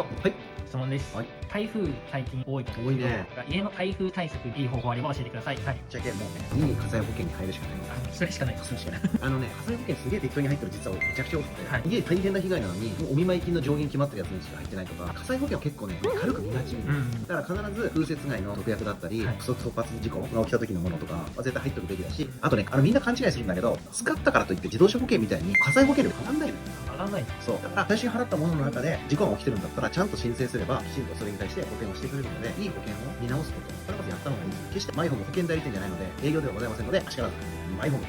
はい。質問です。はい。台風最近多いと思うんですけど、家の台風対策いい方法あれば教えてください。はい。じゃけもうね、いい火災保険に入るしかないの。それしかないです。それしかない。火災保険すげえ適当に入ってる実はめちゃくちゃ多くて、はい家大変な被害なのに、もうお見舞い金の上限決まってるやつにしか入ってないとか、火災保険は結構ね、軽く見がち。だから必ず風雪害の特約だったり、はい突発事故が起きた時のものとかは絶対入っておくべきだし、あとね、みんな勘違いするんだけど、使ったからといって自動車保険みたいに火災保険料上がんないのよ。上がんない。そう。だから最初に払ったものの中で事故が起きてるんだったら、ちゃんと申請すれば、きちんとそれに対して保険をしてくれるので、いい保険を見直すこと。これまずやった方がいい。決してマイホーム保険代理店じゃないので、営業ではございませんので、あしからず、マイホーム